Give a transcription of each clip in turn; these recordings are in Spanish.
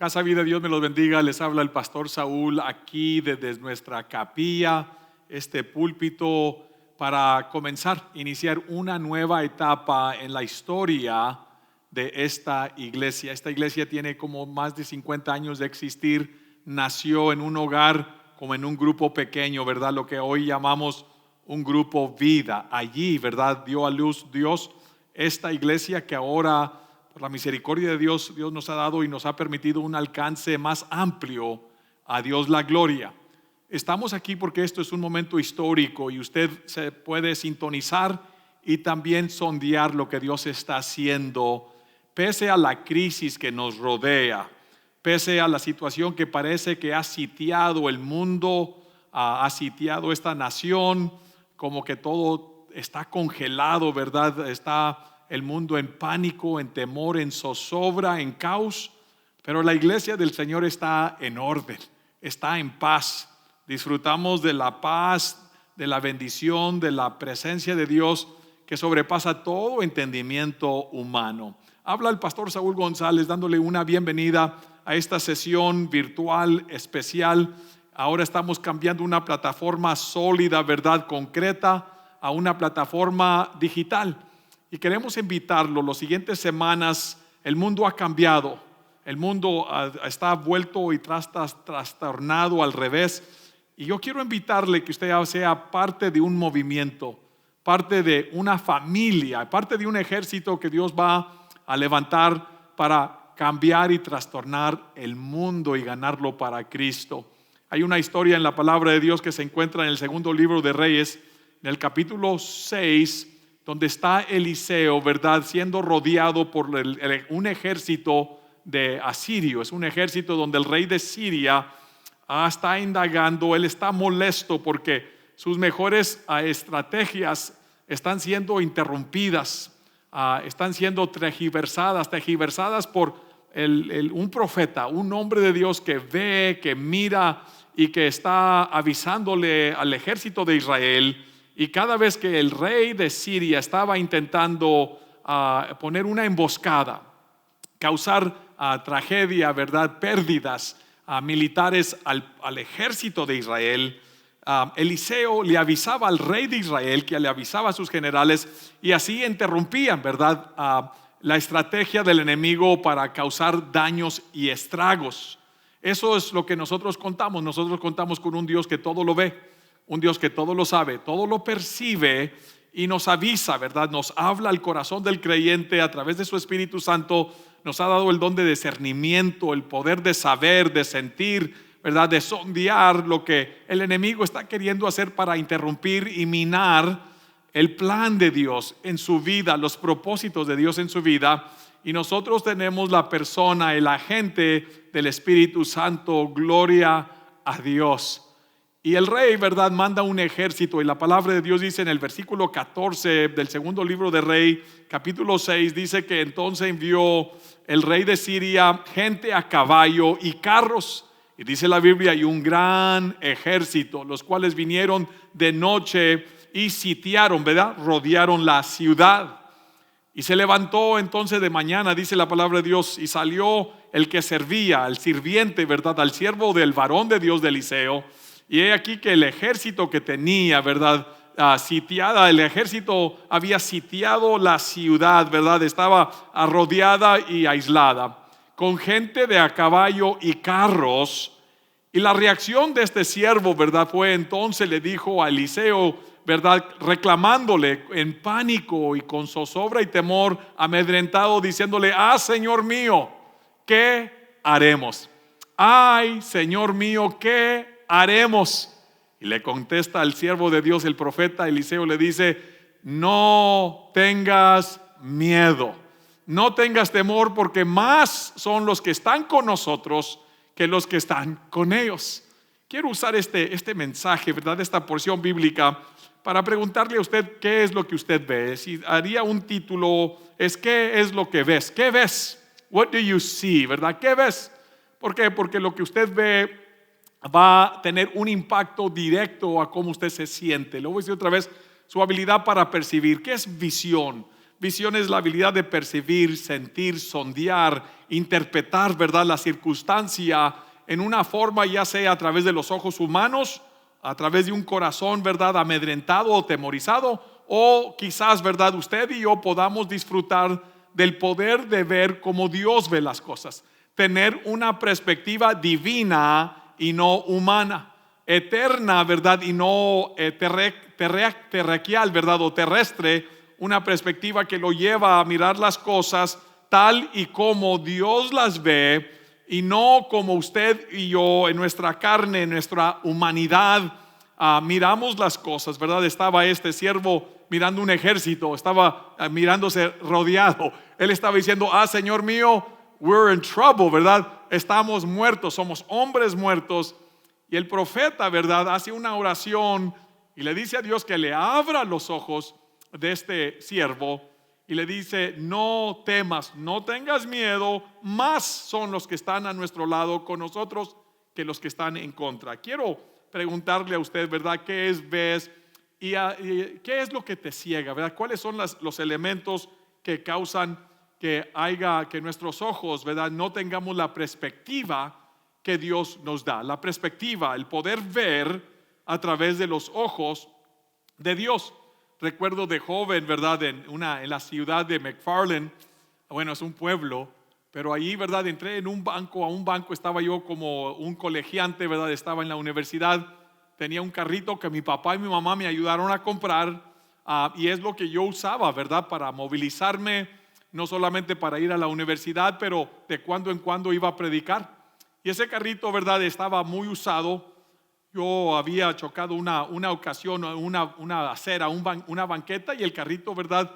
Casa Vida, Dios me los bendiga. Les habla el pastor Saúl aquí desde nuestra capilla, este púlpito, para iniciar una nueva etapa en la historia de esta iglesia. Esta iglesia tiene como más de 50 años de existir. Nació en un hogar, como en un grupo pequeño, ¿verdad? Lo que hoy llamamos un grupo vida. Allí, ¿verdad? Dio a luz Dios esta iglesia que ahora, por la misericordia de Dios, Dios nos ha dado y nos ha permitido un alcance más amplio. A Dios la gloria. Estamos aquí porque esto es un momento histórico y usted se puede sintonizar y también sondear lo que Dios está haciendo, pese a la crisis que nos rodea, pese a la situación que parece que ha sitiado el mundo, ha sitiado esta nación, como que todo está congelado, ¿verdad? Está el mundo en pánico, en temor, en zozobra, en caos, pero la iglesia del Señor está en orden, está en paz. Disfrutamos de la paz, de la bendición, de la presencia de Dios que sobrepasa todo entendimiento humano. Habla el pastor Saúl González dándole una bienvenida a esta sesión virtual especial. Ahora estamos cambiando una plataforma sólida, verdad, concreta, a una plataforma digital. Y queremos invitarlo. Las siguientes semanas el mundo ha cambiado. El mundo está vuelto y trastornado al revés. Y yo quiero invitarle que usted sea parte de un movimiento, parte de una familia, parte de un ejército que Dios va a levantar para cambiar y trastornar el mundo y ganarlo para Cristo. Hay una historia en la palabra de Dios que se encuentra en el segundo libro de Reyes, en el capítulo 6, donde está Eliseo, ¿verdad? Siendo rodeado por un ejército de asirio. Es un ejército donde el rey de Siria está indagando. Él está molesto porque sus mejores estrategias están siendo interrumpidas, están siendo tergiversadas por un profeta, un hombre de Dios que ve, que mira y que está avisándole al ejército de Israel. Y cada vez que el rey de Siria estaba intentando poner una emboscada, causar tragedia, ¿verdad? Pérdidas militares al ejército de Israel, Eliseo le avisaba al rey de Israel, que le avisaba a sus generales, y así interrumpían, ¿verdad? La estrategia del enemigo para causar daños y estragos. Eso es lo que nosotros contamos. Nosotros contamos con un Dios que todo lo ve, un Dios que todo lo sabe, todo lo percibe y nos avisa, ¿verdad? Nos habla al corazón del creyente a través de su Espíritu Santo. Nos ha dado el don de discernimiento, el poder de saber, de sentir, ¿verdad? De sondear lo que el enemigo está queriendo hacer para interrumpir y minar el plan de Dios en su vida, los propósitos de Dios en su vida. Y nosotros tenemos la persona, el agente del Espíritu Santo. Gloria a Dios. Y el rey, ¿verdad?, manda un ejército, y la palabra de Dios dice en el versículo 14 del segundo libro de Rey, capítulo 6, dice que entonces envió el rey de Siria gente a caballo y carros, y dice la Biblia, y un gran ejército, los cuales vinieron de noche y sitiaron, ¿verdad?, rodearon la ciudad. Y se levantó entonces de mañana, dice la palabra de Dios, y salió el que servía, el sirviente, ¿verdad?, al siervo del varón de Dios de Eliseo. Y he aquí que el ejército que tenía, ¿verdad?, sitiada, el ejército había sitiado la ciudad, ¿verdad? Estaba rodeada y aislada, con gente de a caballo y carros. Y la reacción de este siervo, ¿verdad?, fue entonces le dijo a Eliseo, ¿verdad?, reclamándole en pánico y con zozobra y temor, amedrentado, diciéndole: Señor mío, ¿qué haremos? Ay, Señor mío, ¿qué haremos? Y le contesta al siervo de Dios, el profeta Eliseo, le dice: no tengas miedo, no tengas temor, porque más son los que están con nosotros que los que están con ellos. Quiero usar este mensaje, ¿verdad?, esta porción bíblica, para preguntarle a usted qué es lo que usted ve. Si haría un título, es ¿qué es lo que ves? ¿Qué ves? What do you see? ¿Verdad? ¿Qué ves? ¿Por qué? Porque lo que usted ve va a tener un impacto directo a cómo usted se siente. Lo voy a decir otra vez: su habilidad para percibir. ¿Qué es visión? Visión es la habilidad de percibir, sentir, sondear, interpretar, ¿verdad?, la circunstancia en una forma, ya sea a través de los ojos humanos, a través de un corazón, ¿verdad?, amedrentado o temorizado, o quizás, ¿verdad?, usted y yo podamos disfrutar del poder de ver como Dios ve las cosas, tener una perspectiva divina y no humana, eterna, ¿verdad?, y no terrequial, ¿verdad?, o terrestre, una perspectiva que lo lleva a mirar las cosas tal y como Dios las ve, y no como usted y yo en nuestra carne, en nuestra humanidad, miramos las cosas, ¿verdad? Estaba este siervo mirando un ejército, estaba mirándose rodeado. Él estaba diciendo, Señor mío, we're in trouble, ¿verdad? Estamos muertos, somos hombres muertos. Y el profeta, ¿verdad?, hace una oración y le dice a Dios que le abra los ojos de este siervo y le dice, no temas, no tengas miedo, más son los que están a nuestro lado con nosotros que los que están en contra. Quiero preguntarle a usted, ¿verdad?, ¿qué ves y qué es lo que te ciega, ¿verdad? ¿Cuáles son los elementos que causan que nuestros ojos, ¿verdad?, no tengamos la perspectiva que Dios nos da? La perspectiva, el poder ver a través de los ojos de Dios. Recuerdo de joven, ¿verdad?, en la ciudad de McFarland, bueno, es un pueblo, pero allí, ¿verdad?, entré a un banco, estaba yo como un colegiante, ¿verdad?, estaba en la universidad, tenía un carrito que mi papá y mi mamá me ayudaron a comprar, y es lo que yo usaba, ¿verdad?, para movilizarme, no solamente para ir a la universidad, pero de cuando en cuando iba a predicar. Y ese carrito, ¿verdad?, estaba muy usado. Yo había chocado una ocasión, una acera, una banqueta, y el carrito, ¿verdad?,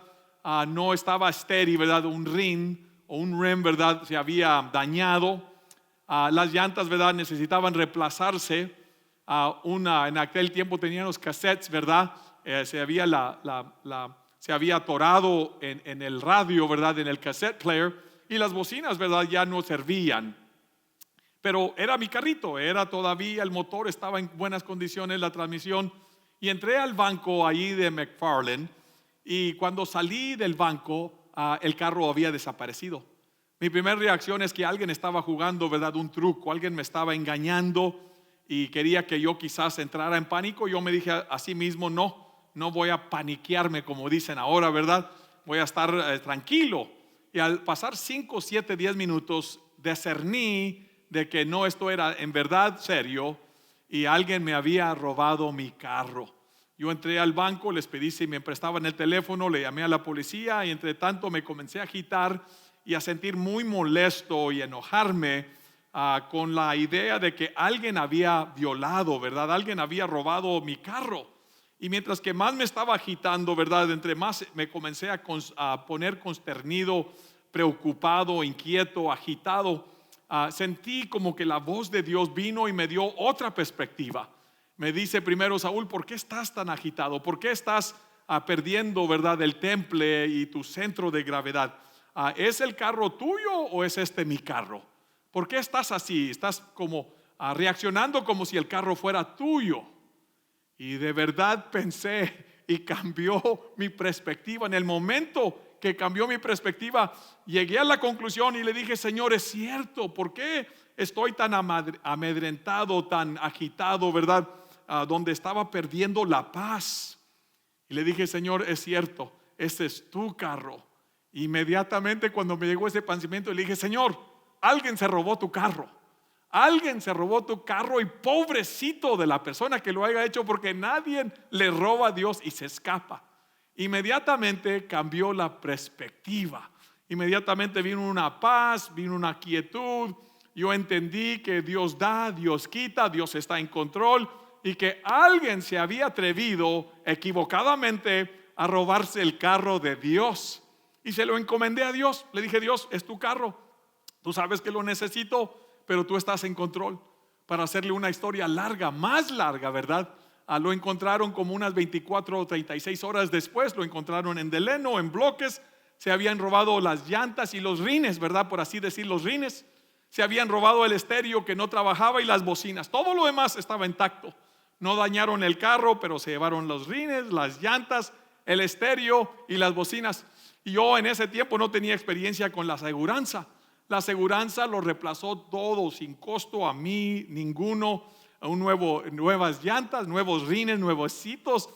no estaba estéril, ¿verdad? Un rim, ¿verdad?, se había dañado. Las llantas, ¿verdad?, necesitaban reemplazarse. En aquel tiempo tenían los cassettes, ¿verdad? Se había atorado en el radio, ¿verdad?, en el cassette player, y las bocinas, ¿verdad?, ya no servían. Pero era mi carrito, era todavía, el motor estaba en buenas condiciones, la transmisión. Y entré al banco allí de McFarland, y cuando salí del banco, el carro había desaparecido. Mi primera reacción es que alguien estaba jugando, ¿verdad?, un truco, alguien me estaba engañando y quería que yo quizás entrara en pánico. Yo me dije a sí mismo, no voy a paniquearme como dicen ahora, ¿verdad? Voy a estar tranquilo. Y al pasar 5, 7, 10 minutos, discerní de que esto era en verdad serio, y alguien me había robado mi carro. Yo entré al banco, les pedí si me prestaban el teléfono, le llamé a la policía, y entre tanto me comencé a agitar y a sentir muy molesto y enojarme con la idea de que alguien había violado, ¿verdad? Alguien había robado mi carro. Y mientras que más me estaba agitando, ¿verdad?, entre más me comencé a poner consternido, preocupado, inquieto, agitado, sentí como que la voz de Dios vino y me dio otra perspectiva. Me dice primero, Saúl, ¿por qué estás tan agitado? ¿Por qué estás perdiendo, ¿verdad?, el temple y tu centro de gravedad? ¿Es el carro tuyo o es mi carro? ¿Por qué estás así? Estás como reaccionando como si el carro fuera tuyo. Y de verdad pensé, y cambió mi perspectiva. En el momento que cambió mi perspectiva, llegué a la conclusión y le dije, Señor, es cierto, ¿por qué estoy tan amedrentado, tan agitado, verdad? Donde estaba perdiendo la paz. Y le dije, Señor, es cierto, ese es tu carro. Inmediatamente cuando me llegó ese pensamiento, le dije, Señor, alguien se robó tu carro. Alguien se robó tu carro, y pobrecito de la persona que lo haya hecho, porque nadie le roba a Dios y se escapa. Inmediatamente cambió la perspectiva. Inmediatamente vino una paz, vino una quietud. Yo entendí que Dios da, Dios quita, Dios está en control, y que alguien se había atrevido equivocadamente a robarse el carro de Dios. Y se lo encomendé a Dios. Le dije, Dios, es tu carro. Tú sabes que lo necesito, pero tú estás en control. Para hacerle una historia larga, más larga, ¿verdad? Lo encontraron como unas 24 o 36 horas después. Lo encontraron en Delano, en bloques. Se habían robado las llantas y los rines, ¿verdad? Por así decir, los rines. Se habían robado el estéreo que no trabajaba y las bocinas. Todo lo demás estaba intacto. No dañaron el carro, pero se llevaron los rines, las llantas, el estéreo y las bocinas. Y yo en ese tiempo no tenía experiencia con la aseguranza. La aseguranza lo reemplazó todo sin costo a mí, ninguno. Nuevas llantas, nuevos rines, nuevos citos,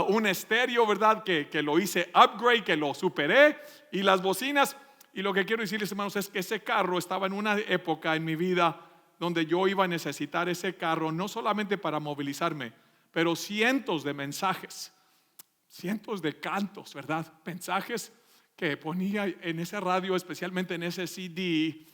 un estéreo, ¿verdad? Que lo hice upgrade, que lo superé, y las bocinas. Y lo que quiero decirles, hermanos, es que ese carro estaba en una época en mi vida donde yo iba a necesitar ese carro, no solamente para movilizarme, pero cientos de mensajes, cientos de cantos, ¿verdad? Mensajes que ponía en ese radio, especialmente en ese CD,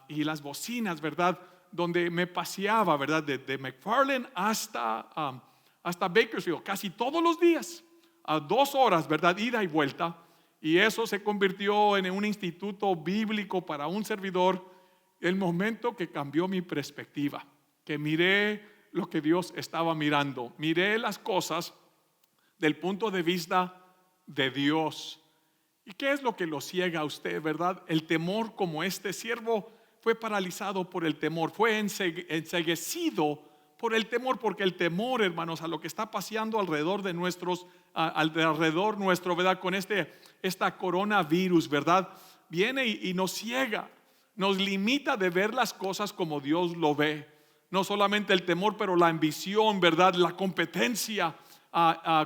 y las bocinas, ¿verdad? Donde me paseaba, ¿verdad? De McFarland hasta Bakersfield, casi todos los días, a 2 horas, ¿verdad? Ida y vuelta. Y eso se convirtió en un instituto bíblico para un servidor. El momento que cambió mi perspectiva, que miré lo que Dios estaba mirando, miré las cosas del punto de vista de Dios. ¿Y qué es lo que lo ciega a usted, verdad? El temor, como este siervo fue paralizado por el temor, fue enceguecido por el temor, porque el temor, hermanos, a lo que está paseando alrededor de alrededor nuestro, ¿verdad? Con esta coronavirus, ¿verdad? Viene y nos ciega, nos limita de ver las cosas como Dios lo ve. No solamente el temor, pero la ambición, ¿verdad? La competencia,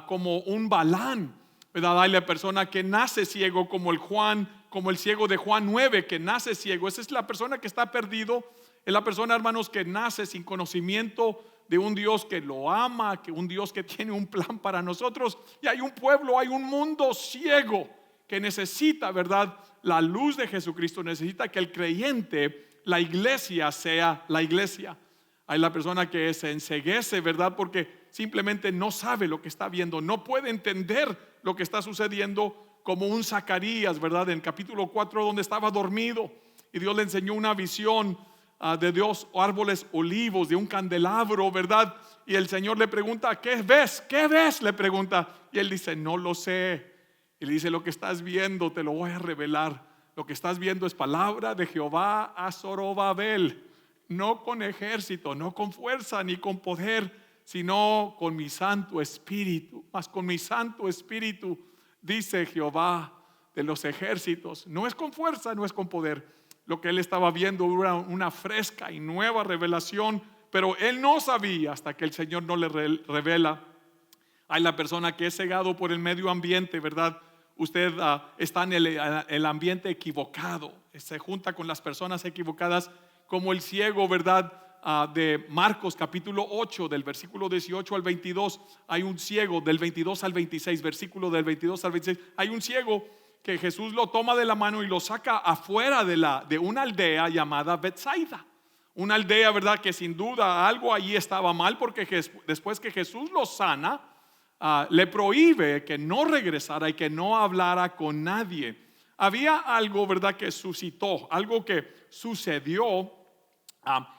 como un Balán, ¿verdad? Hay la persona que nace ciego, como el ciego de Juan 9, que nace ciego. Esa es la persona que está perdido. Es la persona, hermanos, que nace sin conocimiento de un Dios que lo ama, que un Dios que tiene un plan para nosotros. Y hay un pueblo, hay un mundo ciego que necesita, ¿verdad? La luz de Jesucristo, necesita que el creyente, la iglesia, sea la iglesia. Hay la persona que se enceguece, ¿verdad? Porque simplemente no sabe lo que está viendo, no puede entender lo que está sucediendo, como un Zacarías, ¿verdad? En capítulo 4, donde estaba dormido y Dios le enseñó una visión de Dios, árboles olivos, de un candelabro, ¿verdad? Y el Señor le pregunta, ¿qué ves? ¿Qué ves? Le pregunta. Y él dice, no lo sé. Y le dice, lo que estás viendo te lo voy a revelar. Lo que estás viendo es palabra de Jehová a Zorobabel, no con ejército, no con fuerza ni con poder, sino con mi Santo Espíritu. Mas con mi Santo Espíritu, dice Jehová de los ejércitos. No es con fuerza, no es con poder. Lo que él estaba viendo era una fresca y nueva revelación, pero él no sabía hasta que el Señor no le revela. Hay la persona que es cegado por el medio ambiente, ¿verdad? Usted está en el ambiente equivocado, se junta con las personas equivocadas, como el ciego, ¿verdad? De Marcos capítulo 8, del versículo 18 al 22. Hay un ciego del 22 al 26, versículo del 22 al 26. Hay un ciego que Jesús lo toma de la mano y lo saca afuera de una aldea llamada Betsaida. Una aldea, ¿verdad? Que sin duda algo allí estaba mal, porque después que Jesús lo sana, le prohíbe que no regresara y que no hablara con nadie. Había algo, ¿verdad? Que suscitó, algo que sucedió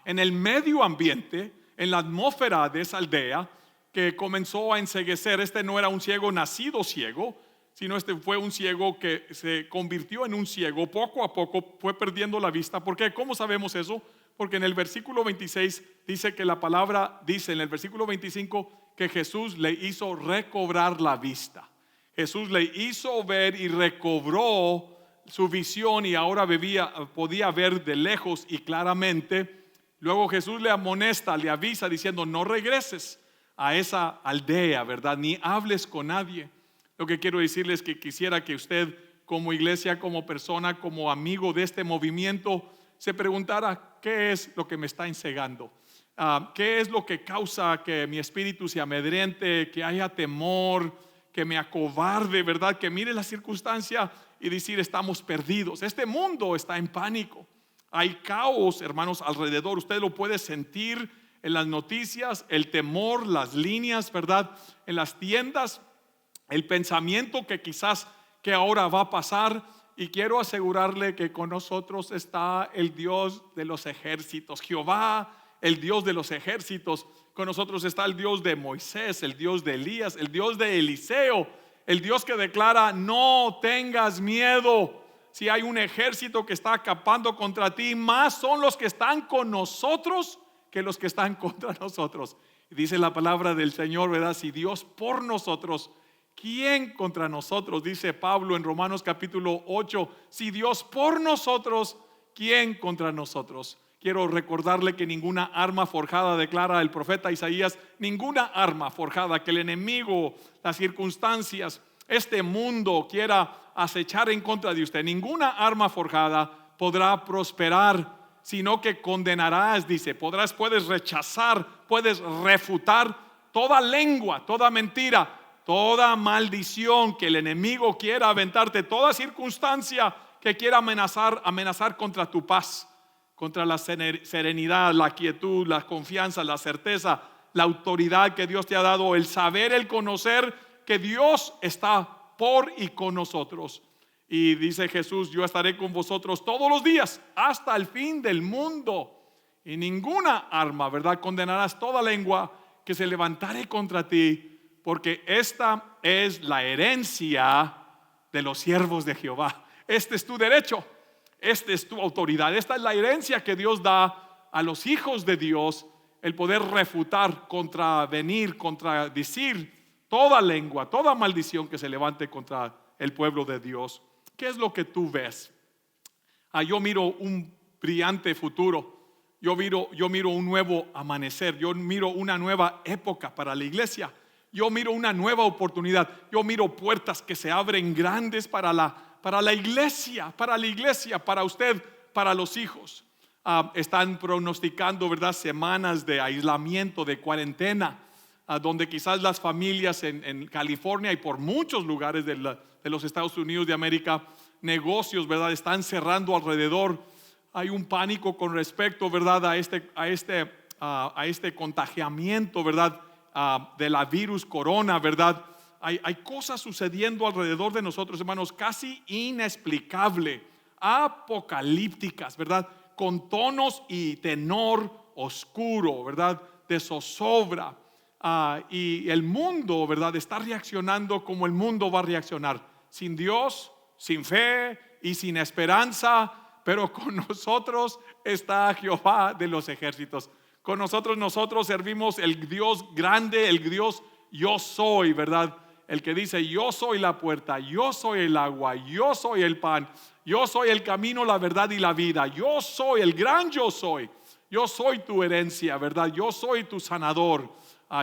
en el medio ambiente, en la atmósfera de esa aldea, que comenzó a enceguecer. Este no era un ciego nacido ciego, sino este fue un ciego que se convirtió en un ciego. Poco a poco fue perdiendo la vista. ¿Por qué? ¿Cómo sabemos eso? Porque en el versículo 26 dice que la palabra dice, en el versículo 25, que Jesús le hizo recobrar la vista. Jesús le hizo ver y recobró su visión, y ahora podía ver de lejos y claramente. Luego Jesús le amonesta, le avisa diciendo, no regreses a esa aldea, ¿verdad? Ni hables con nadie. Lo que quiero decirles es que quisiera que usted, como iglesia, como persona, como amigo de este movimiento, se preguntara, ¿qué es lo que me está encegando? ¿Qué es lo que causa que mi espíritu se amedrente, que haya temor, que me acobarde, ¿verdad? Que mire la circunstancia y decir, estamos perdidos. Este mundo está en pánico. Hay caos, hermanos, alrededor. Usted lo puede sentir en las noticias, el temor, las líneas, ¿verdad? En las tiendas, el pensamiento que quizás que ahora va a pasar. Y quiero asegurarle que con nosotros está el Dios de los ejércitos, Jehová, el Dios de los ejércitos. Con nosotros está el Dios de Moisés, el Dios de Elías, el Dios de Eliseo, el Dios que declara, no tengas miedo. Si hay un ejército que está acampando contra ti, más son los que están con nosotros que los que están contra nosotros. Y dice la palabra del Señor, ¿verdad? Si Dios por nosotros, ¿quién contra nosotros? Dice Pablo en Romanos capítulo 8, si Dios por nosotros, ¿quién contra nosotros? Quiero recordarle que ninguna arma forjada, declara el profeta Isaías, ninguna arma forjada que el enemigo, las circunstancias, este mundo quiera acechar en contra de usted, ninguna arma forjada podrá prosperar, sino que condenarás, dice, puedes rechazar, puedes refutar toda lengua, toda mentira, toda maldición que el enemigo quiera aventarte, toda circunstancia que quiera amenazar contra tu paz, contra la serenidad, la quietud, la confianza, la certeza, la autoridad que Dios te ha dado, el saber, el conocer que Dios está por y con nosotros. Y dice Jesús, yo estaré con vosotros todos los días hasta el fin del mundo. Y ninguna arma, ¿verdad? Condenarás toda lengua que se levantare contra ti, porque esta es la herencia de los siervos de Jehová. Este es tu derecho, esta es tu autoridad, esta es la herencia que Dios da a los hijos de Dios, el poder refutar, contravenir, contradecir toda lengua, toda maldición que se levante contra el pueblo de Dios. ¿Qué es lo que tú ves? Yo miro un brillante futuro. Yo miro un nuevo amanecer. Yo miro una nueva época para la iglesia. Yo miro una nueva oportunidad. Yo miro puertas que se abren grandes para la iglesia, para usted, para los hijos. Están pronosticando, ¿verdad?, semanas de aislamiento, de cuarentena, donde quizás las familias en California y por muchos lugares de los Estados Unidos de América, negocios, ¿verdad?, están cerrando alrededor. Hay un pánico con respecto, ¿verdad?, a este contagiamiento, ¿verdad?, de la virus corona, ¿verdad? Hay cosas sucediendo alrededor de nosotros, hermanos, casi inexplicable, apocalípticas, ¿verdad?, con tonos y tenor oscuro, ¿verdad?, de zozobra. Y el mundo, ¿verdad?, está reaccionando como el mundo va a reaccionar, sin Dios, sin fe y sin esperanza. Pero con nosotros está Jehová de los ejércitos. Con nosotros servimos el Dios grande, el Dios yo soy, ¿verdad? El que dice yo soy la puerta, yo soy el agua, yo soy el pan, yo soy el camino, la verdad y la vida. Yo soy el gran yo soy. Yo soy tu herencia, ¿verdad? Yo soy tu sanador.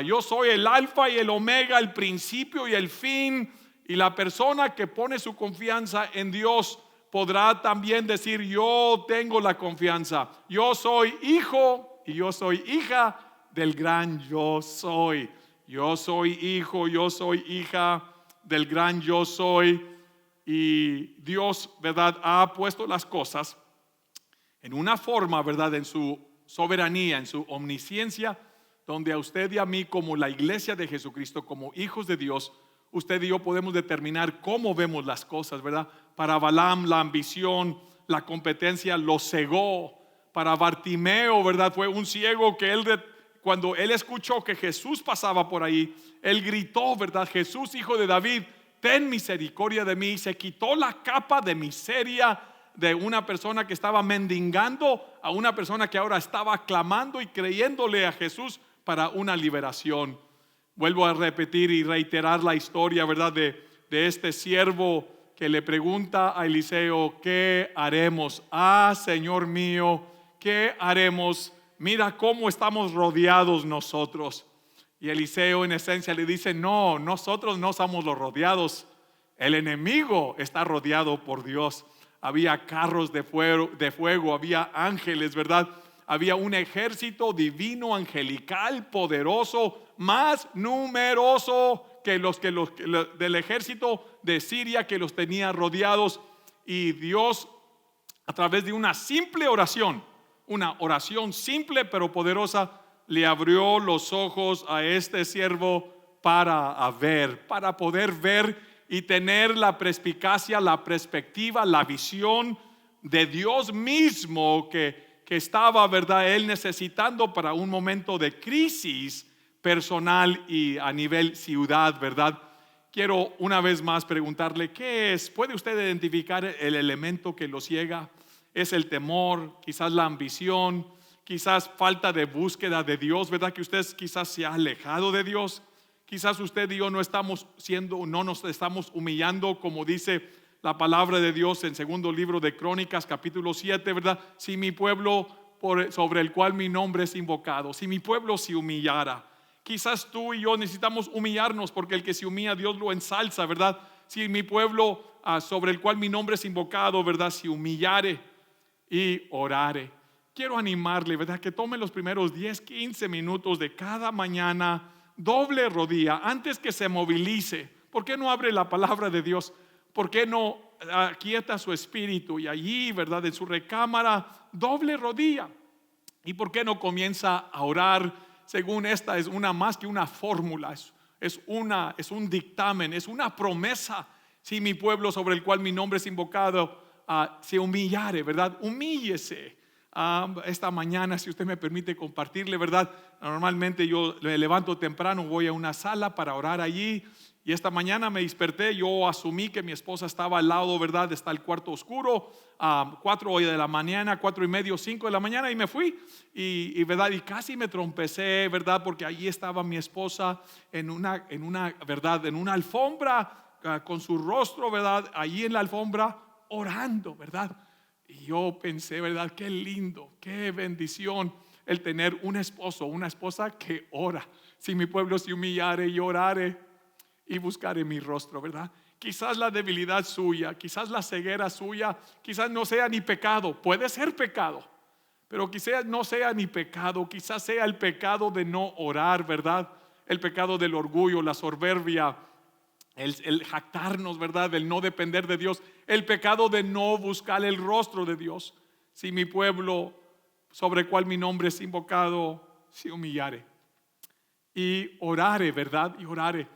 Yo soy el alfa y el omega, el principio y el fin. Y la persona que pone su confianza en Dios podrá también decir, yo tengo la confianza, yo soy hijo y yo soy hija del gran yo soy. Yo soy hijo, yo soy hija del gran yo soy. Y Dios, ¿verdad?, ha puesto las cosas en una forma, ¿verdad?, en su soberanía, en su omnisciencia, donde a usted y a mí, como la iglesia de Jesucristo, como hijos de Dios, usted y yo podemos determinar cómo vemos las cosas, ¿verdad? Para Balaam la ambición, la competencia lo cegó. Para Bartimeo, ¿verdad?, fue un ciego que cuando él escuchó que Jesús pasaba por ahí, él gritó, ¿verdad?, Jesús, hijo de David, ten misericordia de mí. Se quitó la capa de miseria de una persona que estaba mendigando a una persona que ahora estaba clamando y creyéndole a Jesús para una liberación. Vuelvo a repetir y reiterar la historia, ¿verdad?, de este siervo que le pregunta a Eliseo, ¿qué haremos? Señor mío, ¿qué haremos? Mira cómo estamos rodeados nosotros. Y Eliseo en esencia le dice, no, nosotros no somos los rodeados. El enemigo está rodeado por Dios. Había carros de fuego, había ángeles, ¿verdad? Había un ejército divino, angelical, poderoso, más numeroso que los del ejército de Siria, que los tenía rodeados. Y Dios, a través de una simple oración, una oración simple pero poderosa, le abrió los ojos a este siervo para poder ver y tener la perspicacia, la perspectiva, la visión de Dios mismo que estaba, ¿verdad?, él necesitando para un momento de crisis personal y a nivel ciudad, ¿verdad? Quiero una vez más preguntarle, ¿qué es? ¿Puede usted identificar el elemento que lo ciega? ¿Es el temor? ¿Quizás la ambición? ¿Quizás falta de búsqueda de Dios? ¿Verdad que usted quizás se ha alejado de Dios? Quizás usted y yo no nos estamos humillando, como dice la palabra de Dios en segundo libro de Crónicas, capítulo 7, ¿verdad? Si mi pueblo sobre el cual mi nombre es invocado, si mi pueblo se humillara. Quizás tú y yo necesitamos humillarnos, porque el que se humilla Dios lo ensalza, ¿verdad? Si mi pueblo sobre el cual mi nombre es invocado, ¿verdad? Se humillare y orare. Quiero animarle, ¿verdad? Que tome los primeros 10, 15 minutos de cada mañana, doble rodilla, antes que se movilice. ¿Por qué no abre la palabra de Dios? ¿Por qué no aquieta su espíritu y allí, ¿verdad? En su recámara, doble rodilla. ¿Y por qué no comienza a orar? Según esta es una más que una fórmula, es un dictamen, es una promesa. Si mi pueblo sobre el cual mi nombre es invocado se humillare, ¿verdad? Humíllese. Esta mañana, si usted me permite compartirle, ¿verdad? Normalmente yo me levanto temprano, voy a una sala para orar allí. Y esta mañana me desperté, yo asumí que mi esposa estaba al lado, ¿verdad? Está el cuarto oscuro, 4 de la mañana, 4:30, 5 de la mañana, y me fui. ¿Verdad? Y casi me trompecé, ¿verdad? Porque allí estaba mi esposa ¿verdad? En una alfombra, con su rostro, ¿verdad? Allí en la alfombra, orando, ¿verdad? Y yo pensé, ¿verdad? Qué lindo, qué bendición el tener un esposo, una esposa que ora. Si mi pueblo se humillare y orare y buscaré mi rostro, ¿verdad? Quizás la debilidad suya, quizás la ceguera suya, quizás no sea ni pecado, puede ser pecado, pero quizás no sea ni pecado, quizás sea el pecado de no orar, ¿verdad? El pecado del orgullo, la soberbia, el jactarnos, ¿verdad? El no depender de Dios, el pecado de no buscar el rostro de Dios. Si mi pueblo sobre el cual mi nombre es invocado se humillare y orare, ¿verdad? Y orare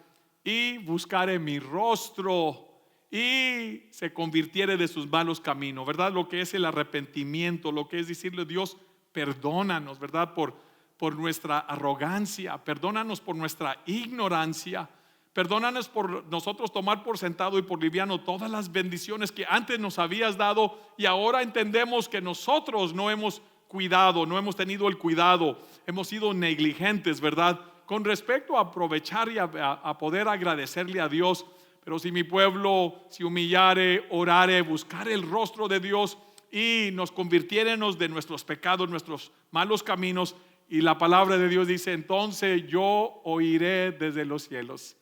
y buscare mi rostro y se convirtiere de sus malos caminos, ¿verdad? Lo que es el arrepentimiento, lo que es decirle: Dios, perdónanos, ¿verdad? Por nuestra arrogancia, perdónanos por nuestra ignorancia, perdónanos por nosotros tomar por sentado y por liviano todas las bendiciones que antes nos habías dado, y ahora entendemos que nosotros no hemos cuidado, no hemos tenido el cuidado, hemos sido negligentes, ¿verdad? Con respecto a aprovechar y a poder agradecerle a Dios. Pero si mi pueblo se humillare, orare, buscar el rostro de Dios y nos convirtiéramos de nuestros pecados, nuestros malos caminos, y la palabra de Dios dice: entonces yo oiré desde los cielos.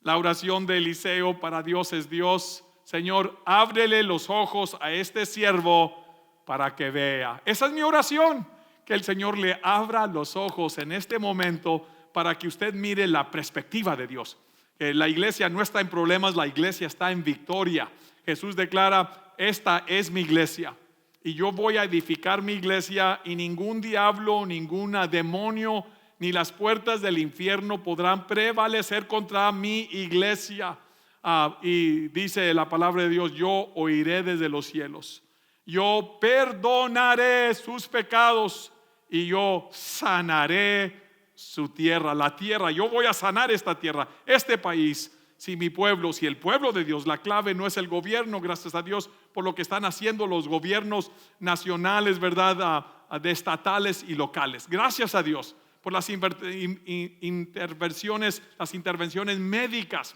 La oración de Eliseo para Dios es: Dios, Señor, ábrele los ojos a este siervo para que vea. Esa es mi oración, que el Señor le abra los ojos en este momento para que usted mire la perspectiva de Dios. La iglesia no está en problemas, la iglesia está en victoria. Jesús declara: esta es mi iglesia y yo voy a edificar mi iglesia, y ningún diablo, ningún demonio, ni las puertas del infierno podrán prevalecer contra mi iglesia. Y dice la palabra de Dios: yo oiré desde los cielos, yo perdonaré sus pecados y yo sanaré su tierra, la tierra. Yo voy a sanar esta tierra, este país. Si mi pueblo, si el pueblo de Dios, la clave no es el gobierno, gracias a Dios por lo que están haciendo los gobiernos nacionales, ¿verdad? De estatales y locales. Gracias a Dios por las intervenciones, médicas,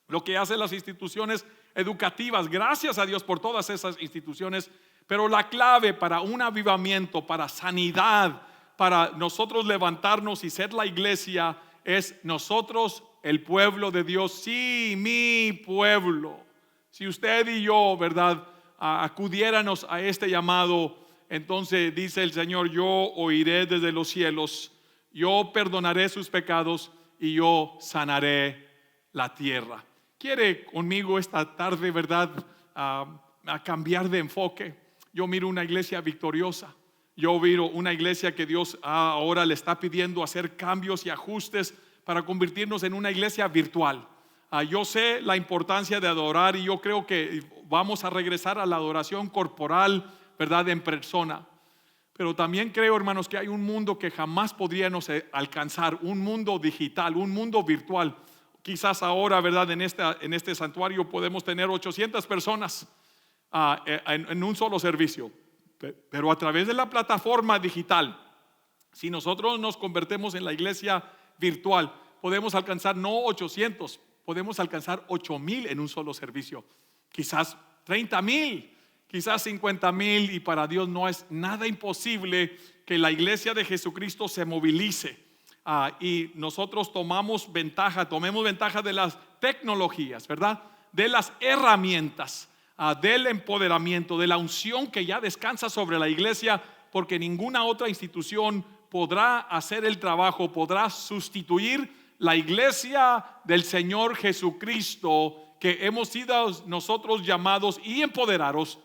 lo que hacen las instituciones educativas. Gracias a Dios por todas esas instituciones. Pero la clave para un avivamiento, para sanidad, para nosotros levantarnos y ser la iglesia, es nosotros, el pueblo de Dios. Sí, mi pueblo. Si usted y yo, ¿verdad?, acudiéramos a este llamado, entonces dice el Señor: yo oiré desde los cielos, yo perdonaré sus pecados y yo sanaré la tierra. ¿Quiere conmigo esta tarde, verdad, a cambiar de enfoque? Yo miro una iglesia victoriosa. Yo miro una iglesia que Dios ahora le está pidiendo hacer cambios y ajustes para convertirnos en una iglesia virtual. Yo sé la importancia de adorar, y yo creo que vamos a regresar a la adoración corporal, ¿verdad?, en persona. Pero también creo, hermanos, que hay un mundo que jamás podríamos alcanzar, un mundo digital, un mundo virtual. Quizás ahora, ¿verdad?, en este santuario podemos tener 800 personas en un solo servicio. Pero a través de la plataforma digital, si nosotros nos convertimos en la iglesia virtual, podemos alcanzar no 800, podemos alcanzar 8,000 en un solo servicio, quizás 30,000, quizás 50,000, y para Dios no es nada imposible que la iglesia de Jesucristo se movilice. Y nosotros tomemos ventaja de las tecnologías, ¿verdad? De las herramientas, del empoderamiento, de la unción que ya descansa sobre la iglesia, porque ninguna otra institución podrá hacer el trabajo, podrá sustituir la iglesia del Señor Jesucristo, que hemos sido nosotros llamados y empoderados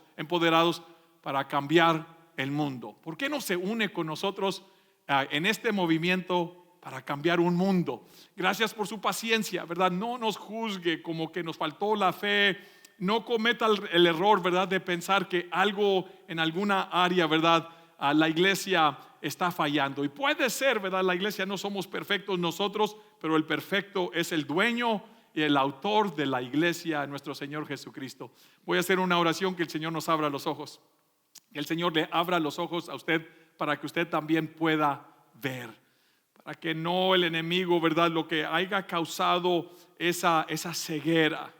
para cambiar el mundo. ¿Por qué no se une con nosotros en este movimiento para cambiar un mundo? Gracias por su paciencia, ¿verdad? No nos juzgue como que nos faltó la fe. No cometa el error, ¿verdad?, de pensar que algo en alguna área, ¿verdad?, la iglesia está fallando. Y puede ser, ¿verdad? La iglesia no somos perfectos nosotros, pero el perfecto es el dueño y el autor de la iglesia, nuestro Señor Jesucristo. Voy a hacer una oración, que el Señor nos abra los ojos. Que el Señor le abra los ojos a usted para que usted también pueda ver. Para que no el enemigo, ¿verdad?, lo que haya causado esa ceguera.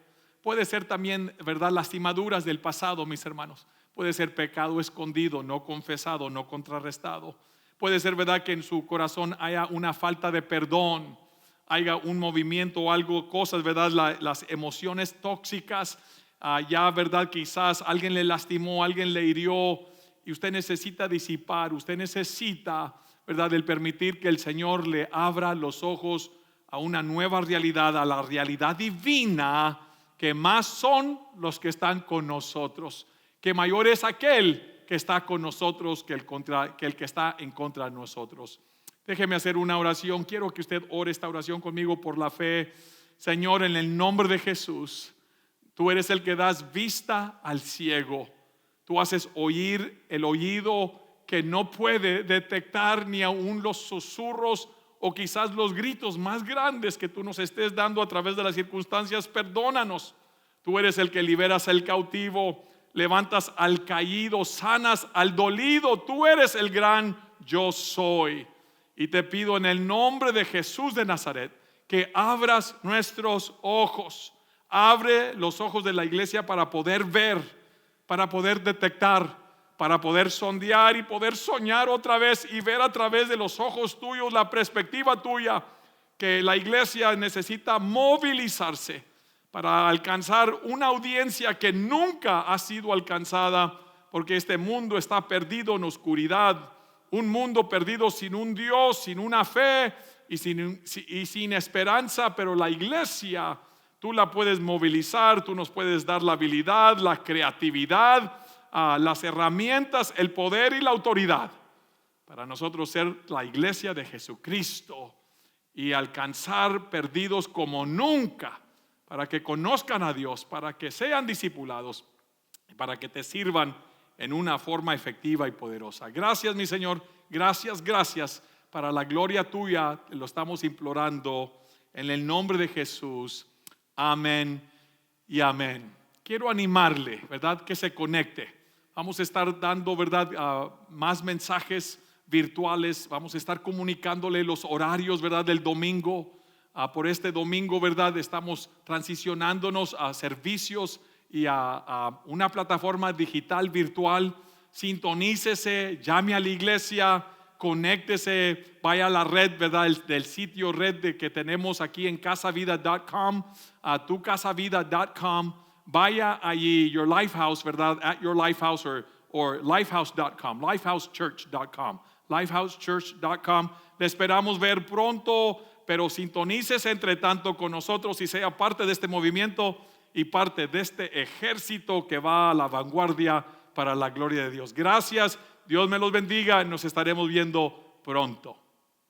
Puede ser también, ¿verdad?, lastimaduras del pasado, mis hermanos. Puede ser pecado escondido, no confesado, no contrarrestado. Puede ser, ¿verdad?, que en su corazón haya una falta de perdón, haya un movimiento o algo, cosas, ¿verdad?, las emociones tóxicas. Ya, ¿verdad?, quizás alguien le lastimó, alguien le hirió, y usted necesita disipar, usted necesita, ¿verdad?, el permitir que el Señor le abra los ojos a una nueva realidad, a la realidad divina, que más son los que están con nosotros, que mayor es aquel que está con nosotros que el que está en contra de nosotros. Déjeme hacer una oración. Quiero que usted ore esta oración conmigo por la fe. Señor, en el nombre de Jesús, tú eres el que das vista al ciego. Tú haces oír el oído que no puede detectar ni aún los susurros o quizás los gritos más grandes que tú nos estés dando a través de las circunstancias. Perdónanos. Tú eres el que liberas al cautivo, levantas al caído, sanas al dolido. Tú eres el gran yo soy. Y te pido en el nombre de Jesús de Nazaret que abras nuestros ojos. Abre los ojos de la iglesia para poder ver, para poder detectar, para poder sondear y poder soñar otra vez y ver a través de los ojos tuyos, la perspectiva tuya, que la iglesia necesita movilizarse para alcanzar una audiencia que nunca ha sido alcanzada, porque este mundo está perdido en oscuridad, un mundo perdido sin un Dios, sin una fe y sin esperanza. Pero la iglesia, tú la puedes movilizar, tú nos puedes dar la habilidad, la creatividad, las herramientas, el poder y la autoridad para nosotros ser la iglesia de Jesucristo y alcanzar perdidos como nunca, para que conozcan a Dios, para que sean discipulados, para que te sirvan en una forma efectiva y poderosa. Gracias, mi Señor, gracias, para la gloria tuya lo estamos implorando en el nombre de Jesús. Amén y amén. Quiero animarle, ¿verdad?, que se conecte. Vamos a estar dando, ¿verdad?, más mensajes virtuales. Vamos a estar comunicándole los horarios, ¿verdad?, del domingo. Por este domingo, ¿verdad?, estamos transicionándonos a servicios y a una plataforma digital virtual. Sintonícese, llame a la iglesia, conéctese, vaya a la red, ¿verdad?, del sitio red que tenemos aquí en casavida.com, a tucasavida.com. Vaya allí, Your Lifehouse, ¿verdad?, at Your Lifehouse or lifehouse.com, lifehousechurch.com, lifehousechurch.com. Le esperamos ver pronto, pero sintonícese entre tanto con nosotros y sea parte de este movimiento y parte de este ejército que va a la vanguardia para la gloria de Dios. Gracias, Dios me los bendiga, nos estaremos viendo pronto.